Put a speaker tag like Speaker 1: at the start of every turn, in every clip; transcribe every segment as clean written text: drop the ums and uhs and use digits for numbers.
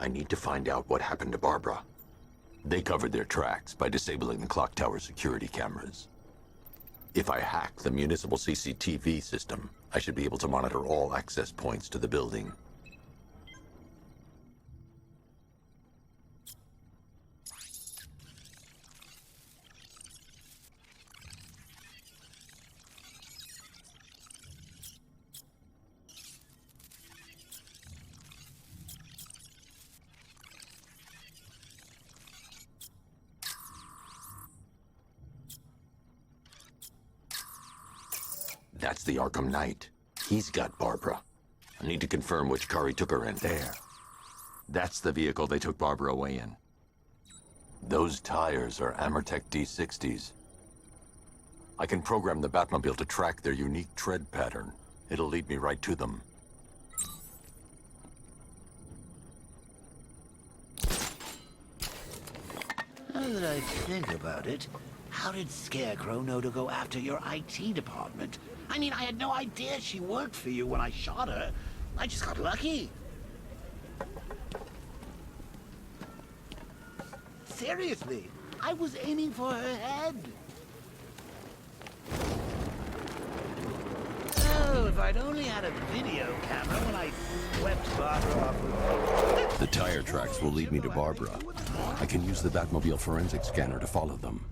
Speaker 1: I need to find out what happened to Barbara. They covered their tracks by disabling the clock tower security cameras. If I hack the municipal CCTV system, I should be able to monitor all access points to the building. That's the Arkham Knight. He's got Barbara. I need to confirm which car he took her in. There. That's the vehicle they took Barbara away in. Those tires are Amertech D60s. I can program the Batmobile to track their unique tread pattern. It'll lead me right to them.
Speaker 2: Now that I think about it, how did Scarecrow know to go after your IT department? I mean, I had no idea she worked for you when I shot her. I just got lucky. Seriously, I was aiming for her head. Oh, if I'd only had a video camera when I swept Barbara off with...
Speaker 1: The tire tracks will lead me to Barbara. I can use the Batmobile forensic scanner to follow them.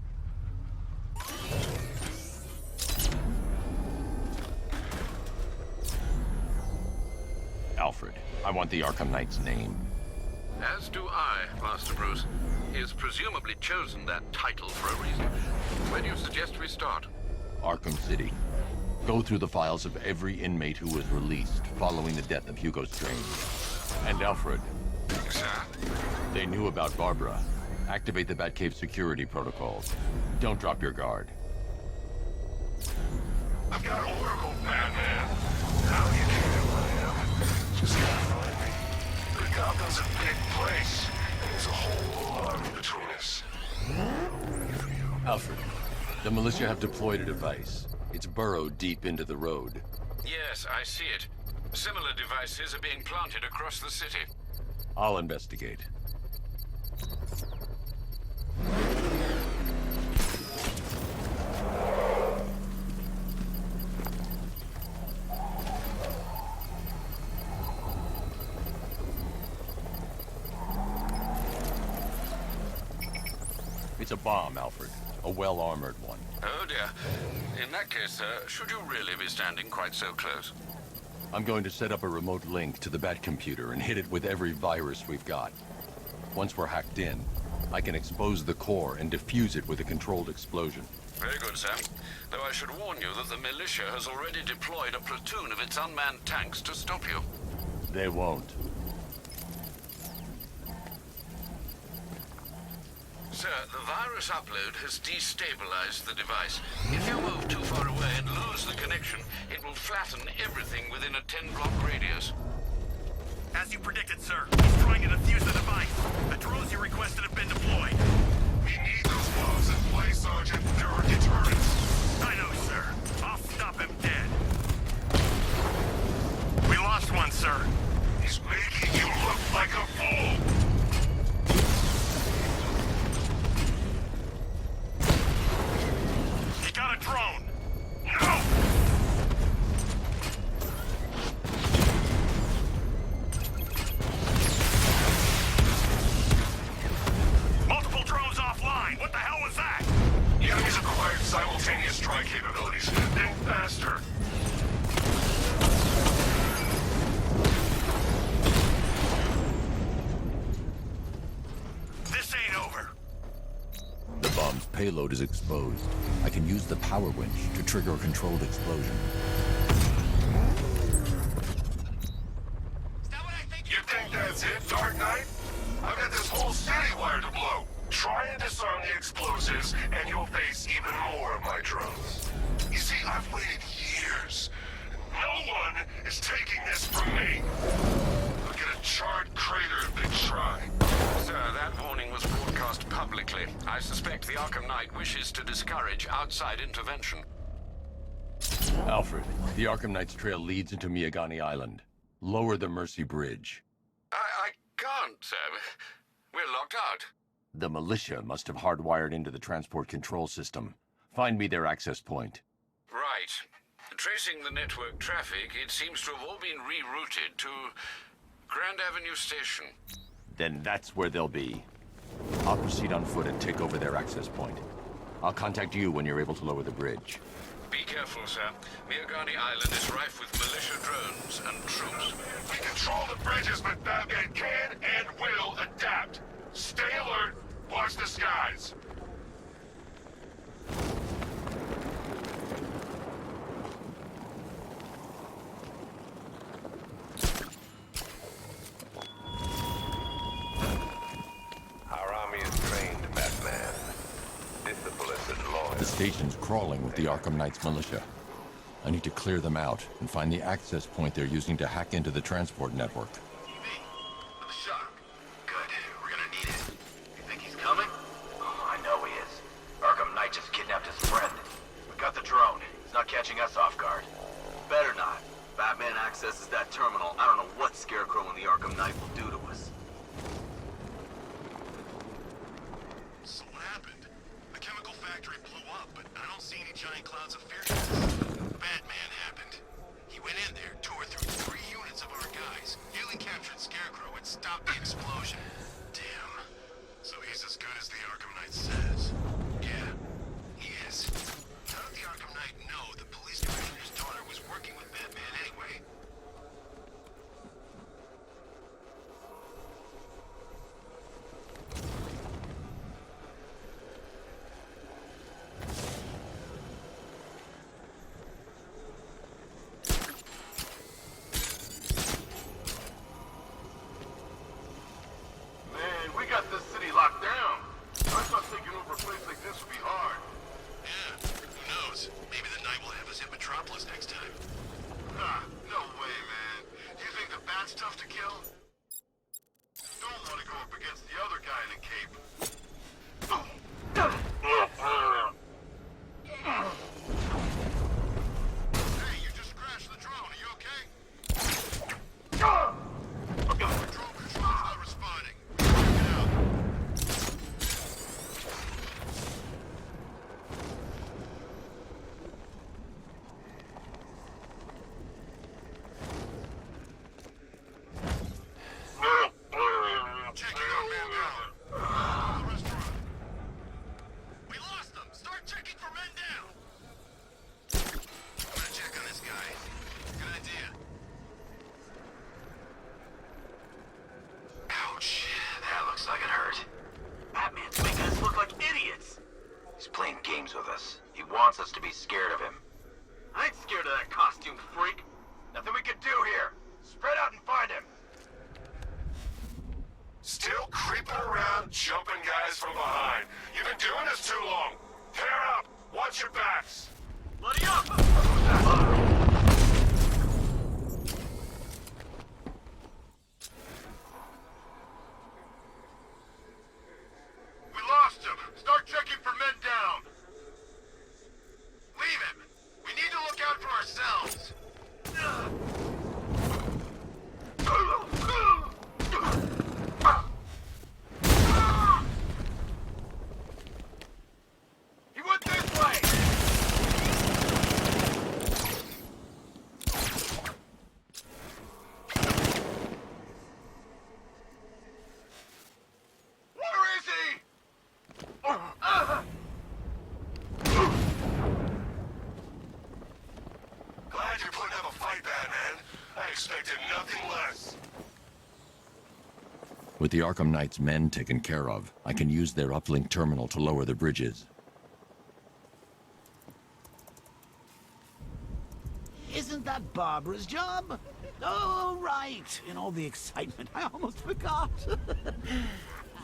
Speaker 1: Alfred, I want the Arkham Knight's name.
Speaker 3: As do I, Master Bruce. He has presumably chosen that title for a reason. Where do you suggest we start?
Speaker 1: Arkham City. Go through the files of every inmate who was released following the death of Hugo Strange. And Alfred.
Speaker 3: Sir?
Speaker 1: They knew about Barbara. Activate the Batcave security protocols. Don't drop your guard.
Speaker 4: I've got Oracle, Batman. How you care who I am? Just gotta find me. But Gotham's a big place, and there's a whole army between us. I'm ready for you.
Speaker 1: Alfred, the militia have deployed a device. It's burrowed deep into the road.
Speaker 3: Yes, I see it. Similar devices are being planted across the city.
Speaker 1: I'll investigate. It's a bomb, Alfred. A well-armored one.
Speaker 3: Oh dear. In that case, sir, should you really be standing quite so close?
Speaker 1: I'm going to set up a remote link to the Bat computer and hit it with every virus we've got. Once we're hacked in, I can expose the core and defuse it with a controlled explosion.
Speaker 3: Very good, sir. Though I should warn you that the militia has already deployed a platoon of its unmanned tanks to stop you.
Speaker 1: They won't.
Speaker 3: Sir, the virus upload has destabilized the device. If you move too far away and lose the connection, it will flatten everything within a 10-block radius.
Speaker 5: As you predicted, sir, he's trying to defuse the device. The drones you requested have been deployed.
Speaker 4: We need those bombs in place, Sergeant. There are deterrents.
Speaker 5: I know, sir. I'll stop him dead. We lost one, sir.
Speaker 4: He's making you look like a fool.
Speaker 5: He got a drone.
Speaker 4: No!
Speaker 5: Multiple drones offline. What the hell was that?
Speaker 4: The enemies acquired simultaneous strike capabilities. Then faster.
Speaker 5: This ain't over.
Speaker 1: The bomb's payload is exposed. I can use the power winch to trigger a controlled explosion.
Speaker 4: You think that's it, Dark Knight? I've got this whole city wired to blow. Try and disarm the explosives, and you'll face even more of my drones. You see, I've waited years. No one is taking this from me. I'll get a charred crater if they try.
Speaker 3: Sir, that warning was broadcast publicly. I suspect the Arkham Knight wishes to discourage outside intervention.
Speaker 1: Alfred, the Arkham Knight's trail leads into Miyagani Island. Lower the Mercy Bridge.
Speaker 3: I can't, sir. We're locked out.
Speaker 1: The militia must have hardwired into the transport control system. Find me their access point.
Speaker 3: Right. Tracing the network traffic, it seems to have all been rerouted to Grand Avenue Station.
Speaker 1: Then that's where they'll be. I'll proceed on foot and take over their access point. I'll contact you when you're able to lower the bridge.
Speaker 3: Be careful, sir. Miagani Island is rife with militia drones and troops.
Speaker 4: We control the bridges, but Batman can and will adapt. Stay alert. Watch the skies.
Speaker 6: Our army is trained, Batman. Disciplined and loyal.
Speaker 1: The station's crawling with the Arkham Knight's militia. I need to clear them out and find the access point they're using to hack into the transport network.
Speaker 7: TV. The shock. Good. We're gonna need it. You think he's coming? Oh, I know he is. Arkham Knight just kidnapped his friend. We got the drone. He's not catching us off guard. Better not. Batman accesses that terminal. I don't know what Scarecrow and the Arkham Knight will do to us.
Speaker 5: So what happened? The chemical factory blew up, but I don't see any giant clouds of fear gas. Batman happened. He went in there, tore through 3 units of our guys, nearly captured Scarecrow, and stopped the explosion. Damn. So he's as good as the Arkham Knight says. Yeah, he is. How did the Arkham Knight know the police commissioner's daughter was working with Batman anyway?
Speaker 7: Man, we got this city locked down. I thought taking over a place like this would be hard.
Speaker 5: Yeah, who knows? Maybe the Knight will have us hit Metropolis next time.
Speaker 7: Ah, no way, man. You think the Bat's tough to kill? Don't want to go up against the other guy in the cape.
Speaker 5: Hey, you just crashed the drone. Are you okay? Drone control's not responding. Check it out. Checking out man down. The restaurant. We lost them. Start checking for men down. I'm gonna check on this guy. Good idea.
Speaker 7: Ouch. That looks like it hurt. Batman's making us look like idiots. He's playing games with us. He wants us to be scared of him. I ain't scared of that costume freak. Nothing we can do here. Spread out and find him.
Speaker 4: Still creeping around, jumping guys from behind. You've been doing this too long. Pair up. Watch your backs.
Speaker 7: Bloody up!
Speaker 5: We lost him. Start checking for men down. Leave him. We need to look out for ourselves.
Speaker 7: He went this way! Where is he?
Speaker 4: Glad you're putting up a fight, Batman. I expected nothing less.
Speaker 1: With the Arkham Knight's men taken care of, I can use their uplink terminal to lower the bridges.
Speaker 2: Isn't that Barbara's job? Oh, right. In all the excitement, I almost forgot.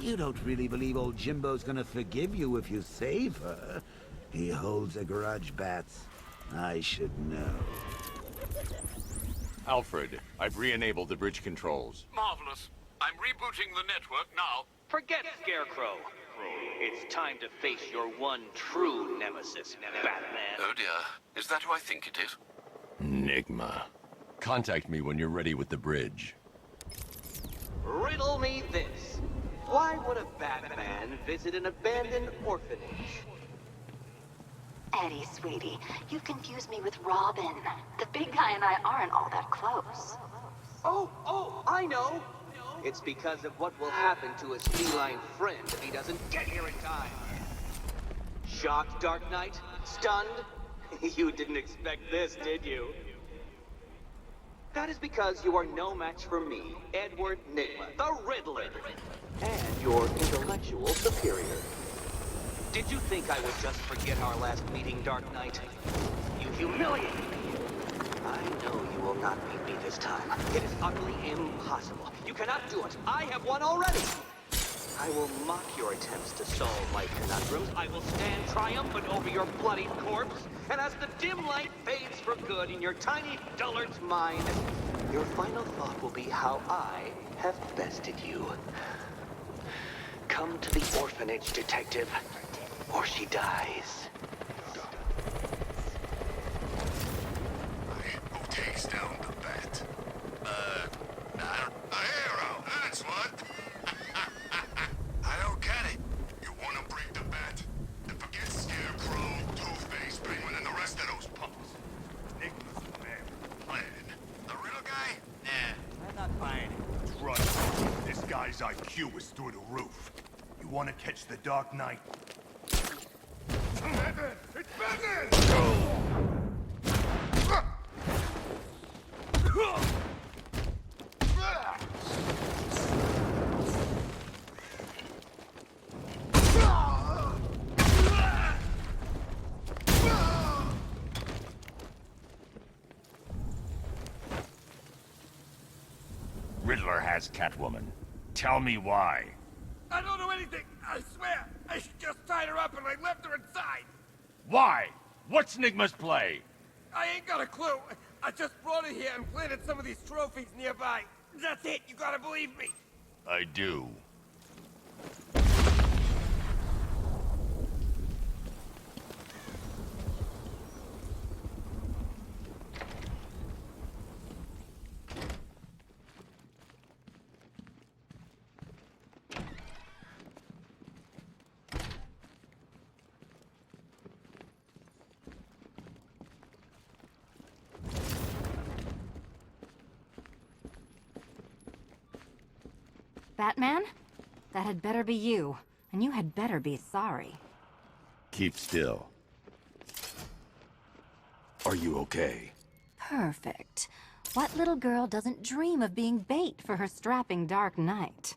Speaker 2: You don't really believe old Jimbo's gonna forgive you if you save her. He holds a grudge, Bats. I should know.
Speaker 1: Alfred, I've re-enabled the bridge controls.
Speaker 3: Marvelous. I'm rebooting the network now.
Speaker 8: Forget Scarecrow. It's time to face your one true nemesis, Batman.
Speaker 3: Oh dear. Is that who I think it is?
Speaker 1: Enigma. Contact me when you're ready with the bridge.
Speaker 8: Riddle me this. Why would a Batman visit an abandoned orphanage?
Speaker 9: Eddie, sweetie, you've confused me with Robin. The big guy and I aren't all that close.
Speaker 8: Oh, I know. It's because of what will happen to his feline friend if he doesn't get here in time. Shocked, Dark Knight? Stunned? You didn't expect this, did you? That is because you are no match for me, Edward Nigma, the Riddler, and your intellectual superior. Did you think I would just forget our last meeting, Dark Knight? You humiliated me. I know you will not beat me this time. It is utterly impossible. You cannot do it. I have won already. I will mock your attempts to solve my conundrums. I will stand triumphant over your bloodied corpse. And as the dim light fades for good in your tiny dullard's mind, your final thought will be how I have bested you. Come to the orphanage, detective, or she dies.
Speaker 5: Who takes down the bat? A hero, that's what. I don't get it. You want to break the bat? Then forget Scarecrow, Two-Face, Penguin, and the rest of those punks. Nicholas plan. The real guy? Nah.
Speaker 4: I'm not buying it. Trust me, this guy's IQ is through the roof. You want to catch the Dark Knight? Batman! It's Batman!
Speaker 10: Riddler has Catwoman. Tell me why.
Speaker 11: I don't know anything, I swear. I just tied her up and I left her inside.
Speaker 10: Why? What's Nigma's play?
Speaker 11: I ain't got a clue. I just brought her here and planted some of these trophies nearby. That's it, you gotta believe me.
Speaker 10: I do.
Speaker 12: Batman? That had better be you. And you had better be sorry.
Speaker 10: Keep still.
Speaker 1: Are you okay?
Speaker 12: Perfect. What little girl doesn't dream of being bait for her strapping Dark Knight?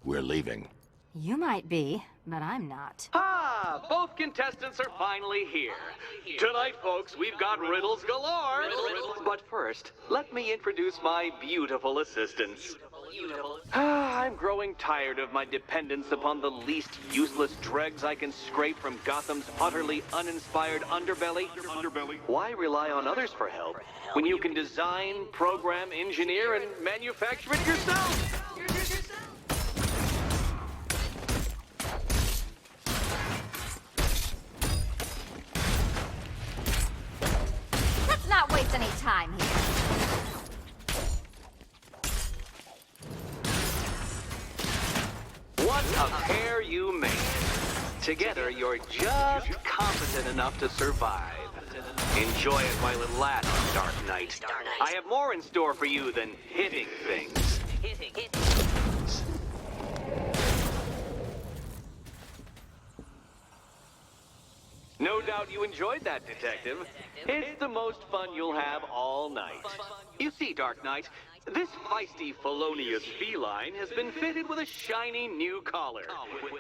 Speaker 1: We're leaving.
Speaker 12: You might be, but I'm not.
Speaker 8: Ah, both contestants are finally here. Tonight, folks, we've got riddles galore. But first, let me introduce my beautiful assistants. I'm growing tired of my dependence upon the least useless dregs I can scrape from Gotham's utterly uninspired underbelly. Why rely on others for help when you can design, program, engineer, and manufacture it yourself?
Speaker 12: Let's not waste any time here.
Speaker 8: What a pair you made. Together, you're just competent enough to survive. Enjoy it while it lasts, Dark Knight. I have more in store for you than hitting things. No doubt you enjoyed that, Detective. It's the most fun you'll have all night. You see, Dark Knight, this feisty, felonious feline has been fitted with a shiny new collar.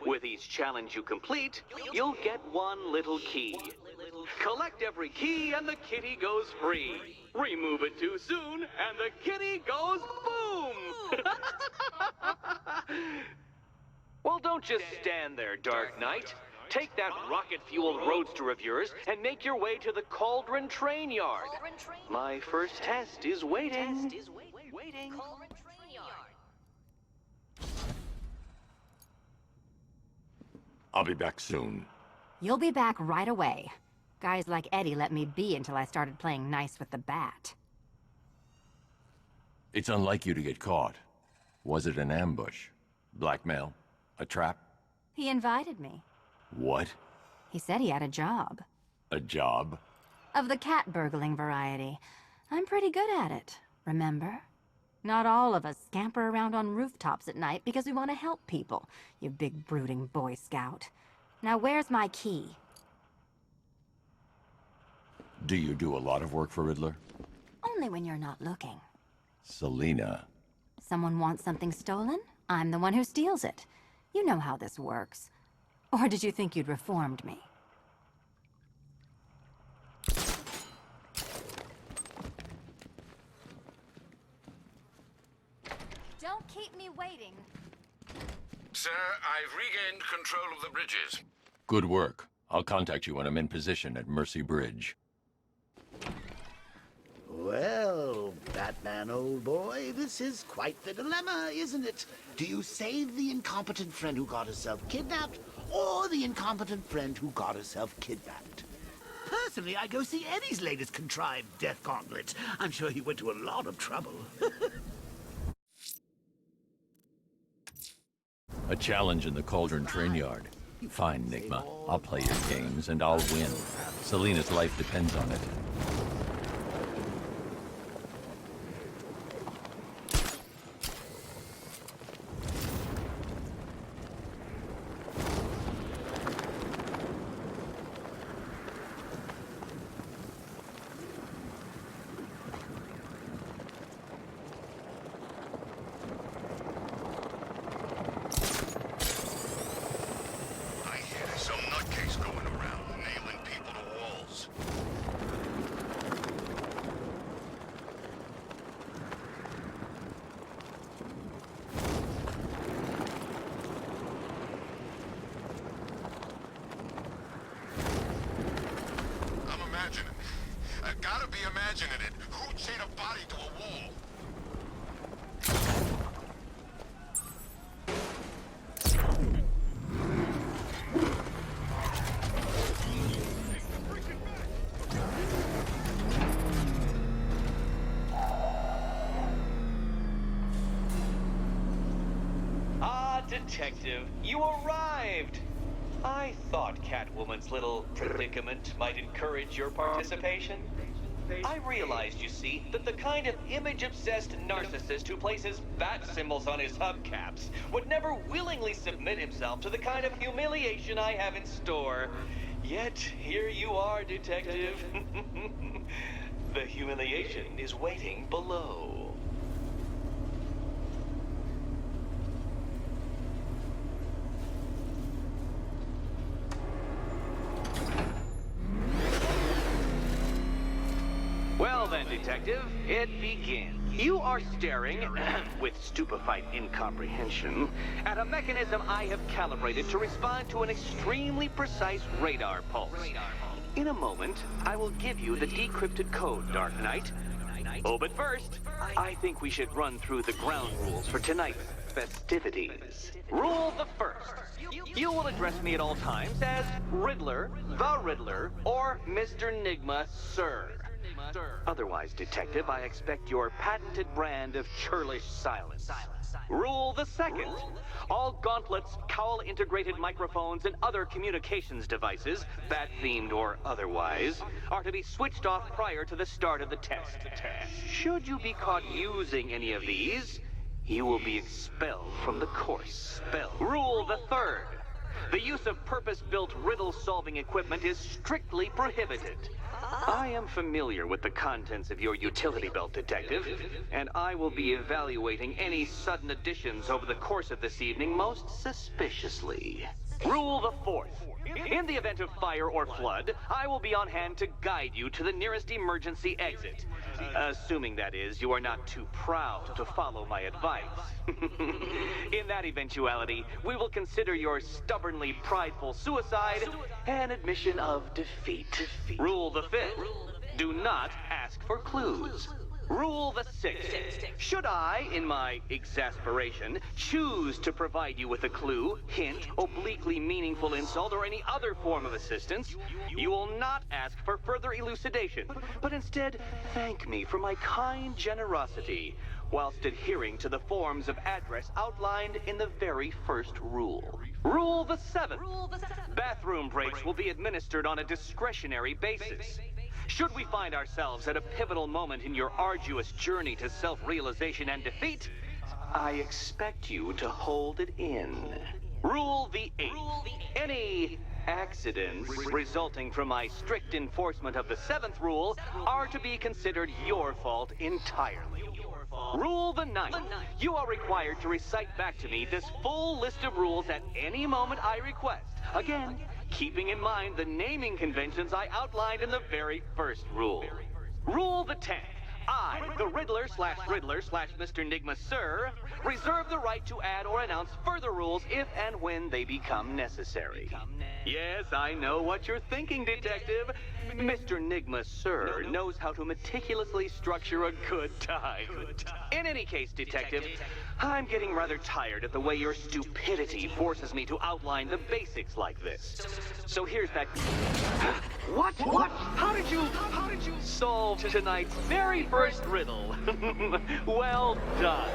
Speaker 8: With each challenge you complete, you'll get one little key. Collect every key and the kitty goes free. Remove it too soon and the kitty goes boom! Well, don't just stand there, Dark Knight. Take that rocket-fueled roadster of yours and make your way to the Cauldron Train Yard. My first test is waiting.
Speaker 10: I'll be back soon.
Speaker 12: You'll be back right away. Guys like Eddie let me be until I started playing nice with the bat.
Speaker 1: It's unlike you to get caught. Was it an ambush? Blackmail? A trap?
Speaker 12: He invited me.
Speaker 1: What?
Speaker 12: He said he had a job.
Speaker 1: A job?
Speaker 12: Of the cat burgling variety. I'm pretty good at it, remember? Not all of us scamper around on rooftops at night because we want to help people, you big brooding Boy Scout. Now where's my key?
Speaker 1: Do you do a lot of work for Riddler?
Speaker 12: Only when you're not looking.
Speaker 1: Selina.
Speaker 12: Someone wants something stolen? I'm the one who steals it. You know how this works. Or did you think you'd reformed me? Don't keep me waiting.
Speaker 3: Sir, I've regained control of the bridges.
Speaker 1: Good work. I'll contact you when I'm in position at Mercy Bridge.
Speaker 2: Well, Batman, old boy, this is quite the dilemma, isn't it? Do you save the incompetent friend who got herself kidnapped, or the incompetent friend who got herself kidnapped? Personally, I'd go see Eddie's latest contrived death gauntlet. I'm sure he went to a lot of trouble.
Speaker 1: A challenge in the Cauldron train yard. Fine, Nigma. I'll play your games, and I'll win. Selina's life depends on it.
Speaker 5: Gotta be imagining it. Who chained a body to a wall?
Speaker 8: Detective, you arrived! I thought Catwoman's little predicament might encourage your participation. I realized, you see, that the kind of image-obsessed narcissist who places bat symbols on his hubcaps would never willingly submit himself to the kind of humiliation I have in store. Yet, here you are, Detective. The humiliation is waiting below. Well then, Detective, it begins. You are staring, with stupefied incomprehension, at a mechanism I have calibrated to respond to an extremely precise radar pulse. In a moment, I will give you the decrypted code, Dark Knight. Oh, but first, I think we should run through the ground rules for tonight's festivities. Rule the first. You will address me at all times as Riddler, the Riddler, or Mr. Nigma, sir. Otherwise, Detective, I expect your patented brand of churlish silence. Rule the second. All gauntlets, cowl-integrated microphones, and other communications devices, bat-themed or otherwise, are to be switched off prior to the start of the test. Should you be caught using any of these, you will be expelled from the course. Rule the third. The use of purpose-built riddle-solving equipment is strictly prohibited. I am familiar with the contents of your utility belt, Detective, and I will be evaluating any sudden additions over the course of this evening most suspiciously. Rule the fourth. In the event of fire or flood, I will be on hand to guide you to the nearest emergency exit. Assuming, that is, you are not too proud to follow my advice. In that eventuality, we will consider your stubbornly prideful suicide an admission of defeat. Rule the fifth. Do not ask for clues. Rule the sixth. Should I, in my exasperation, choose to provide you with a clue, hint, obliquely meaningful insult, or any other form of assistance, you will not ask for further elucidation, but instead thank me for my kind generosity, whilst adhering to the forms of address outlined in the very first rule. Rule the 7th. Bathroom breaks will be administered on a discretionary basis. Should we find ourselves at a pivotal moment in your arduous journey to self-realization and defeat, I expect you to hold it in. Rule the 8th. Any accidents resulting from my strict enforcement of the 7th rule are to be considered your fault entirely. Rule the 9th. You are required to recite back to me this full list of rules at any moment I request. Again, keeping in mind the naming conventions I outlined in the very first rule. Rule the 10th. I, the Riddler/Mr. Enigma Sir, reserve the right to add or announce further rules if and when they become necessary. Yes, I know what you're thinking, Detective. Mr. Enigma Sir knows how to meticulously structure a good time. In any case, Detective, I'm getting rather tired at the way your stupidity forces me to outline the basics like this. So here's that... What? How did you solve tonight's very first riddle? Well done.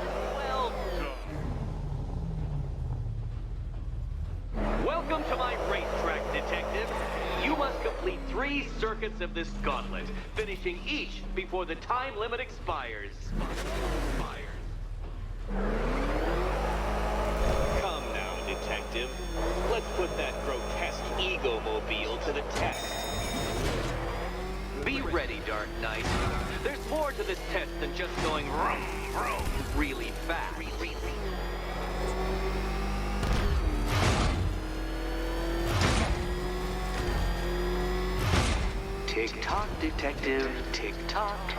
Speaker 8: Welcome to my racetrack, Detective. You must complete 3 circuits of this gauntlet, finishing each before the time limit expires. Come now, Detective. Let's put that grotesque ego-mobile to the test. Be ready, Dark Knight. There's more to this test than just going vroom, vroom really fast. Tick-tock, Detective, tick-tock.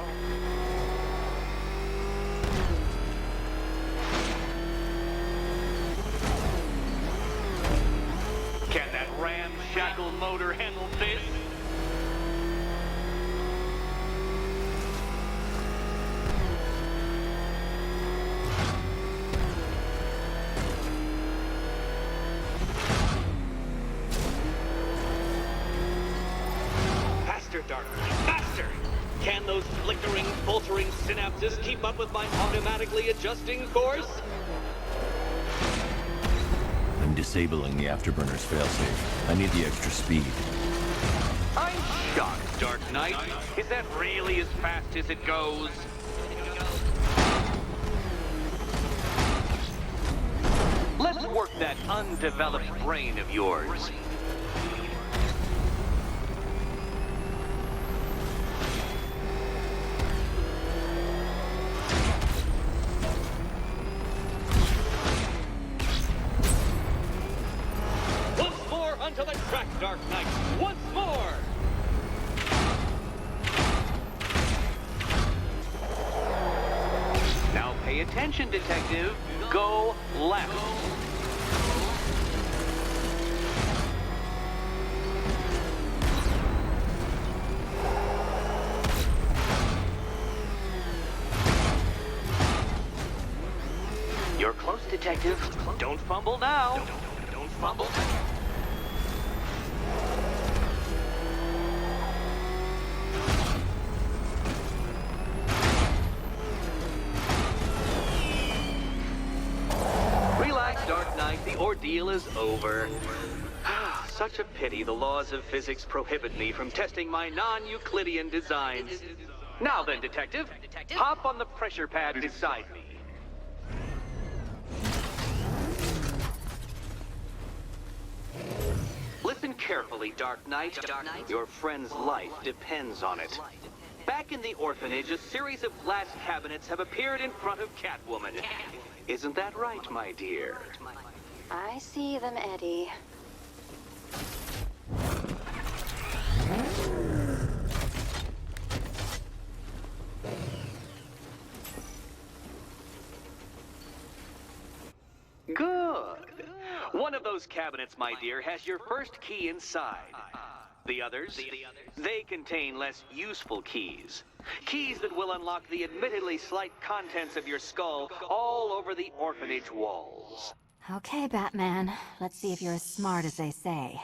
Speaker 8: Can that ramshackle motor handle this? Dark Knight, faster! Can those flickering, faltering synapses keep up with my automatically adjusting course?
Speaker 1: I'm disabling the Afterburner's failsafe. I need the extra speed.
Speaker 8: I'm shocked, Dark Knight. Is that really as fast as it goes? Let's work that undeveloped brain of yours. Onto the track, Dark Knight, once more! Now pay attention, Detective. Go left. You're close, Detective. Don't fumble now. Don't fumble. The ordeal is over. Such a pity the laws of physics prohibit me from testing my non-Euclidean designs. Now then, Detective, hop on the pressure pad beside me. Listen carefully, Dark Knight. Your friend's life depends on it. Back in the orphanage, a series of glass cabinets have appeared in front of Catwoman. Isn't that right, my dear?
Speaker 9: I see them, Eddie.
Speaker 8: Good. One of those cabinets, my dear, has your first key inside. The others? They contain less useful keys. Keys that will unlock the admittedly slight contents of your skull all over the orphanage walls.
Speaker 12: Okay, Batman. Let's see if you're as smart as they say.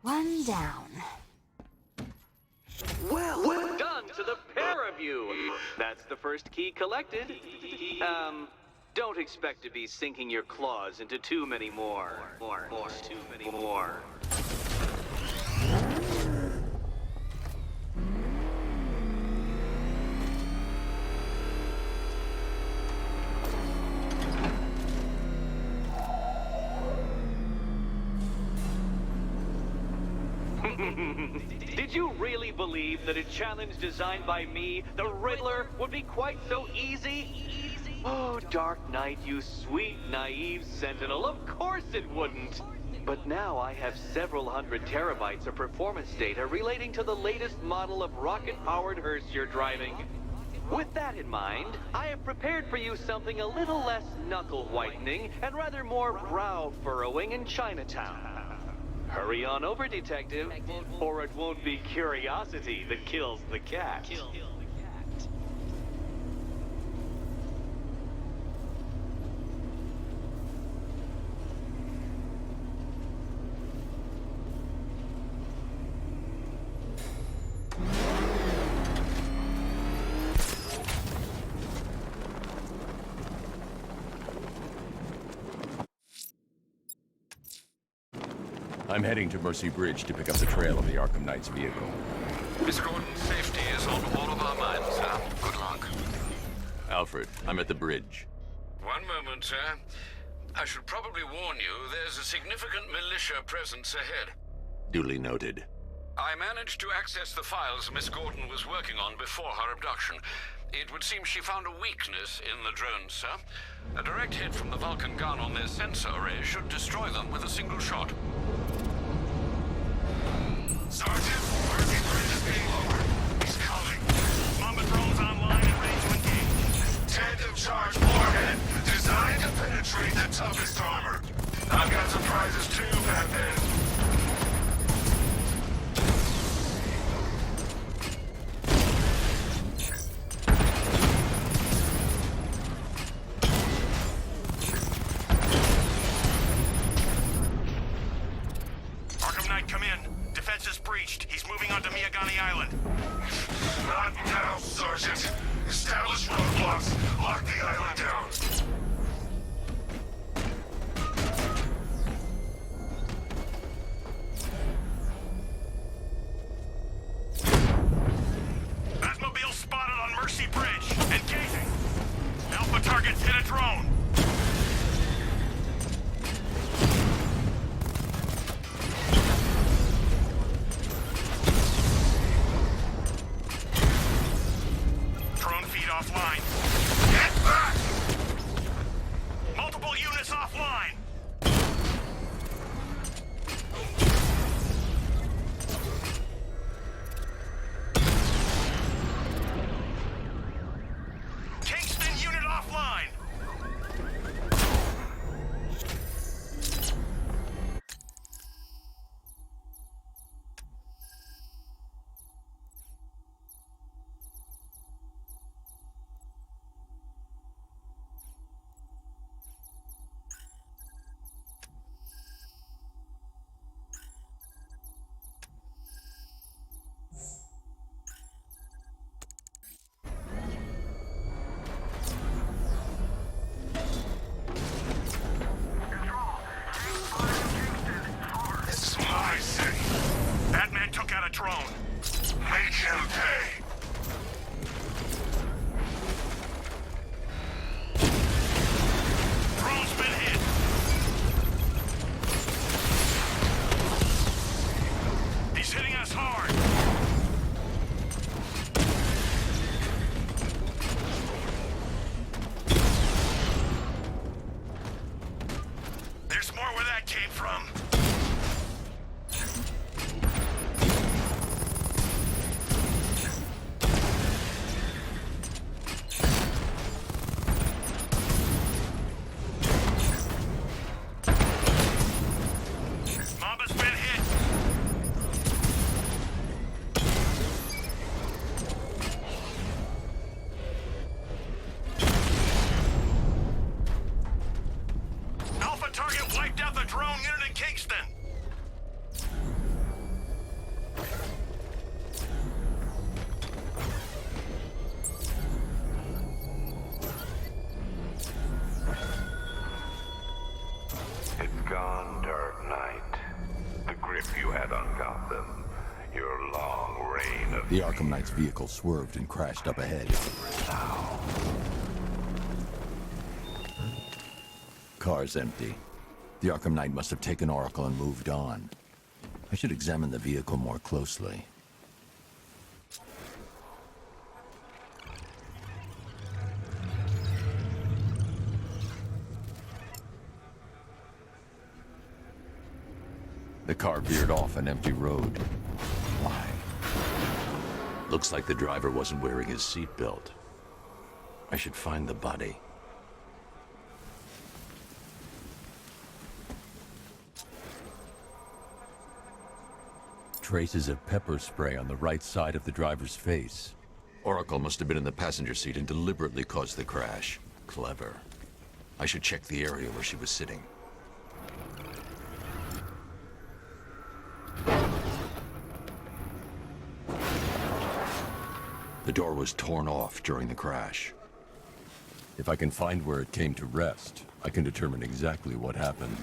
Speaker 12: One down.
Speaker 8: Well done to the pair of you. That's the first key collected. Don't expect to be sinking your claws into too many more. Too many more. Did you really believe that a challenge designed by me, the Riddler, would be quite so easy? Oh, Dark Knight, you sweet, naive sentinel, of course it wouldn't. But now I have several hundred terabytes of performance data relating to the latest model of rocket-powered hearse you're driving. With that in mind, I have prepared for you something a little less knuckle-whitening and rather more brow-furrowing in Chinatown. Hurry on over, detective, or it won't be curiosity that kills the cat.
Speaker 10: I'm heading to Mercy Bridge to pick up the trail of the Arkham Knight's vehicle.
Speaker 3: Miss Gordon's safety is on all of our minds, sir. Good luck.
Speaker 1: Alfred, I'm at the bridge.
Speaker 3: One moment, sir. I should probably warn you, there's a significant militia presence ahead.
Speaker 1: Duly noted.
Speaker 3: I managed to access the files Miss Gordon was working on before her abduction. It would seem she found a weakness in the drones, sir. A direct hit from the Vulcan gun on their sensor array should destroy them with a single shot.
Speaker 4: Sergeant, Mercy Bridge is being lowered. He's coming.
Speaker 5: Mamba drones online and ready to engage.
Speaker 4: Tandem charge warhead, designed to penetrate the toughest armor. I've got surprises too, Batman.
Speaker 5: Arkham Knight, come in. Defense is breached. He's moving onto Miyagani Island.
Speaker 4: Not now, Sergeant. Establish roadblocks. Lock the island down.
Speaker 5: Batmobile spotted on Mercy Bridge. Engaging. Alpha targets hit a drone. Drone feed offline.
Speaker 4: Get back!
Speaker 5: Multiple units offline. Kingston unit offline.
Speaker 1: The Arkham Knight's vehicle swerved and crashed up ahead. Car's empty. The Arkham Knight must have taken Oracle and moved on. I should examine the vehicle more closely. The car veered off an empty road. Why? Looks like the driver wasn't wearing his seatbelt. I should find the body. Traces of pepper spray on the right side of the driver's face. Oracle must have been in the passenger seat and deliberately caused the crash. Clever. I should check the area where she was sitting. The door was torn off during the crash. If I can find where it came to rest, I can determine exactly what happened.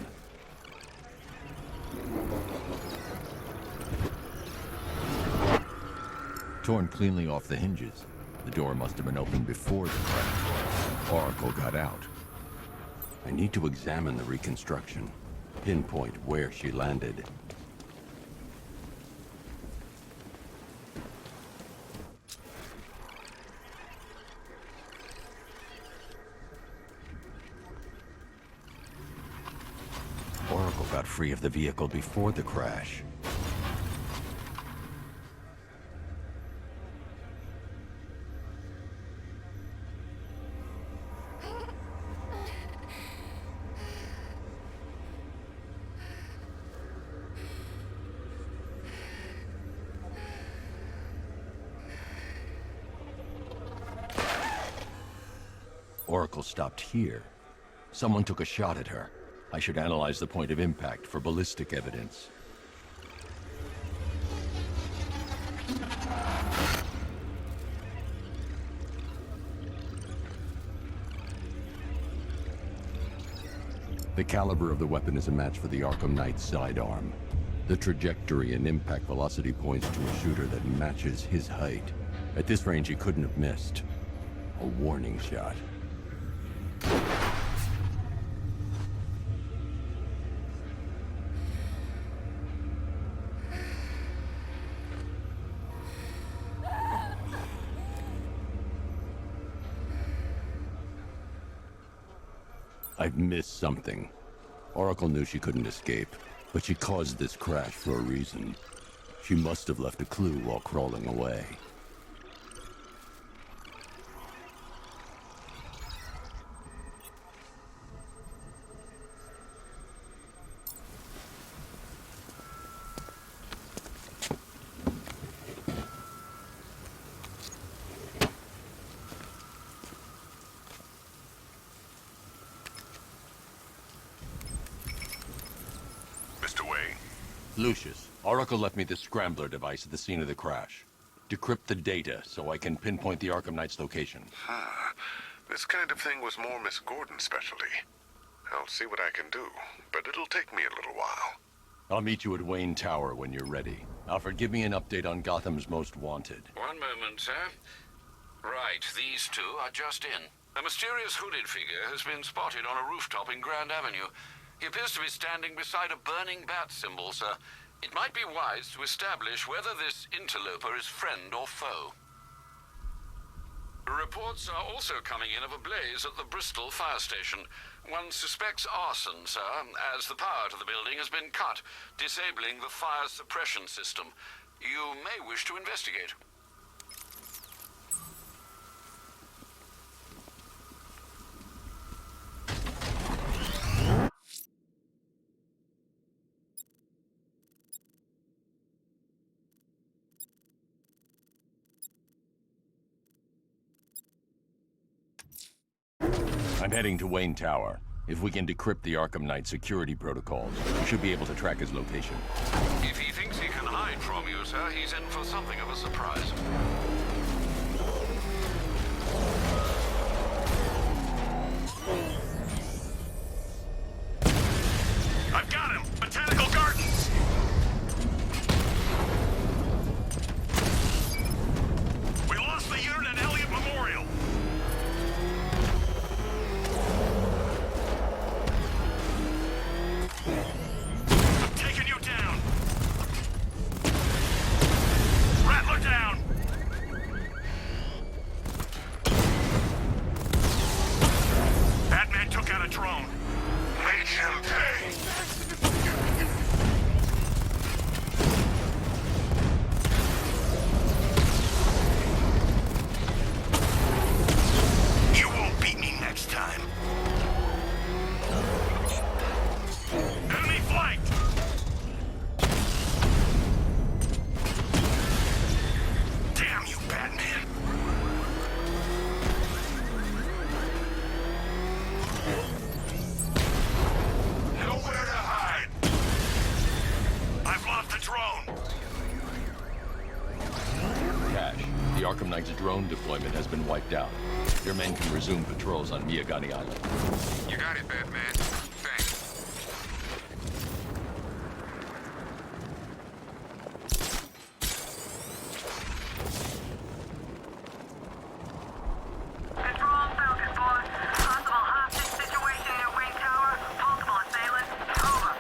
Speaker 1: Torn cleanly off the hinges. The door must have been opened before the crash. Oracle got out. I need to examine the reconstruction, pinpoint where she landed. Oracle got free of the vehicle before the crash. Oracle stopped here. Someone took a shot at her. I should analyze the point of impact for ballistic evidence. The caliber of the weapon is a match for the Arkham Knight's sidearm. The trajectory and impact velocity points to a shooter that matches his height. At this range, he couldn't have missed. A warning shot. I've missed something. Oracle knew she couldn't escape, but she caused this crash for a reason. She must have left a clue while crawling away. Lucius, Oracle left me the scrambler device at the scene of the crash. Decrypt the data so I can pinpoint the Arkham Knight's location.
Speaker 4: This kind of thing was more Miss Gordon's specialty. I'll see what I can do, but it'll take me a little while.
Speaker 1: I'll meet you at Wayne Tower when you're ready. Alfred, give me an update on Gotham's Most Wanted.
Speaker 3: One moment, sir. Right, these two are just in. A mysterious hooded figure has been spotted on a rooftop in Grand Avenue. He appears to be standing beside a burning bat symbol, sir. It might be wise to establish whether this interloper is friend or foe. Reports are also coming in of a blaze at the Bristol fire station. One suspects arson, sir, as the power to the building has been cut, disabling the fire suppression system. You may wish to investigate.
Speaker 1: I'm heading to Wayne Tower. If we can decrypt the Arkham Knight security protocols, we should be able to track his location.
Speaker 3: If he thinks he can hide from you, sir, he's in for something of a surprise.
Speaker 5: I've got him! Botanical Gardens! a drone.
Speaker 4: Make him pay.
Speaker 5: You won't beat me next time. Enemy flanked! Damn you, Batman!
Speaker 4: Nowhere to hide.
Speaker 5: I've lost the drone.
Speaker 1: Cash, the Arkham Knight's drone deployment has been wiped out. Your men can resume patrols on Miyagani Island.
Speaker 3: You got it, Batman. Thanks.
Speaker 13: Control Falcon 4. Possible hostage situation near Wayne Tower. Multiple assailants. Over.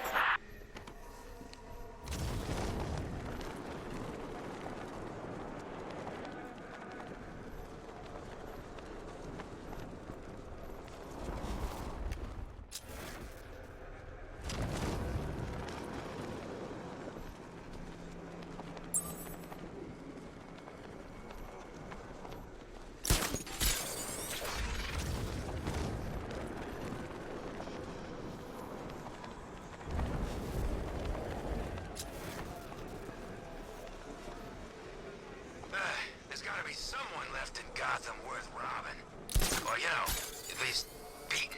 Speaker 5: There's gotta be someone left in Gotham worth robbing. Or, you know, at least beating.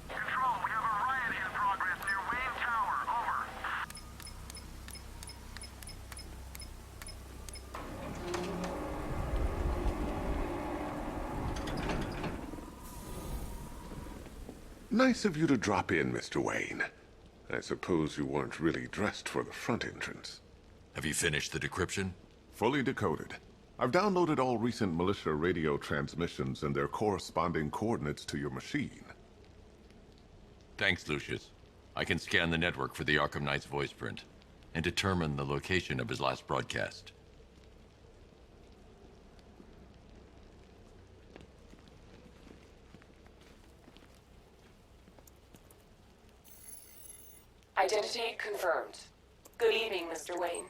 Speaker 13: Control, we have a riot in progress near Wayne Tower. Over.
Speaker 14: Nice of you to drop in, Mr. Wayne. I suppose you weren't really dressed for the front entrance.
Speaker 1: Have you finished the decryption?
Speaker 14: Fully decoded. I've downloaded all recent militia radio transmissions and their corresponding coordinates to your machine.
Speaker 1: Thanks, Lucius. I can scan the network for the Arkham Knight's voice print and determine the location of his last broadcast.
Speaker 15: Identity confirmed. Good evening, Mr. Wayne.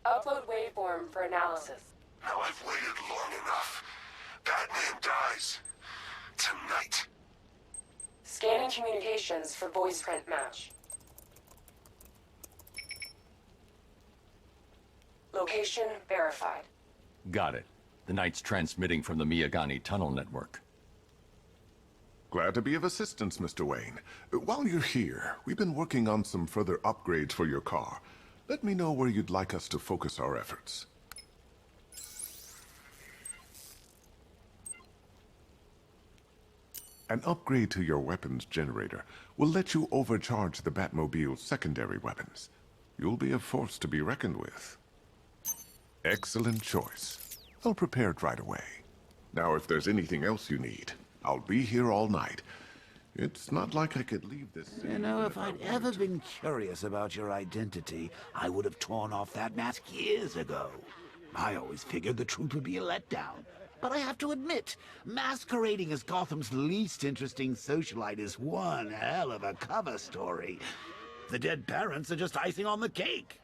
Speaker 15: Upload waveform for analysis.
Speaker 4: Now I've waited long enough. Batman dies. Tonight.
Speaker 15: Scanning communications for voice print match. Location verified.
Speaker 1: Got it. The Knight's transmitting from the Miyagani tunnel network.
Speaker 14: Glad to be of assistance, Mr. Wayne. While you're here, we've been working on some further upgrades for your car. Let me know where you'd like us to focus our efforts. An upgrade to your weapons generator will let you overcharge the Batmobile's secondary weapons. You'll be a force to be reckoned with. Excellent choice. I'll prepare it right away. Now, if there's anything else you need, I'll be here all night. It's not like I could leave this city.
Speaker 2: You know, if I'd ever been curious about your identity, I would have torn off that mask years ago. I always figured the truth would be a letdown. But I have to admit, masquerading as Gotham's least interesting socialite is one hell of a cover story. The dead parents are just icing on the cake.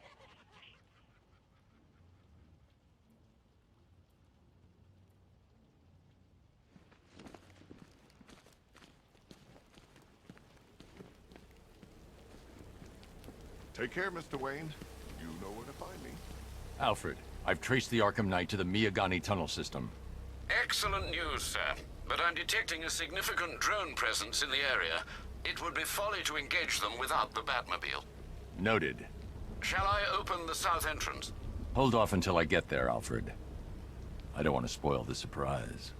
Speaker 14: Take care, Mr. Wayne. You know where to find me.
Speaker 1: Alfred, I've traced the Arkham Knight to the Miyagani tunnel system.
Speaker 3: Excellent news, sir. But I'm detecting a significant drone presence in the area. It would be folly to engage them without the Batmobile.
Speaker 1: Noted.
Speaker 3: Shall I open the south entrance?
Speaker 1: Hold off until I get there, Alfred. I don't want to spoil the surprise.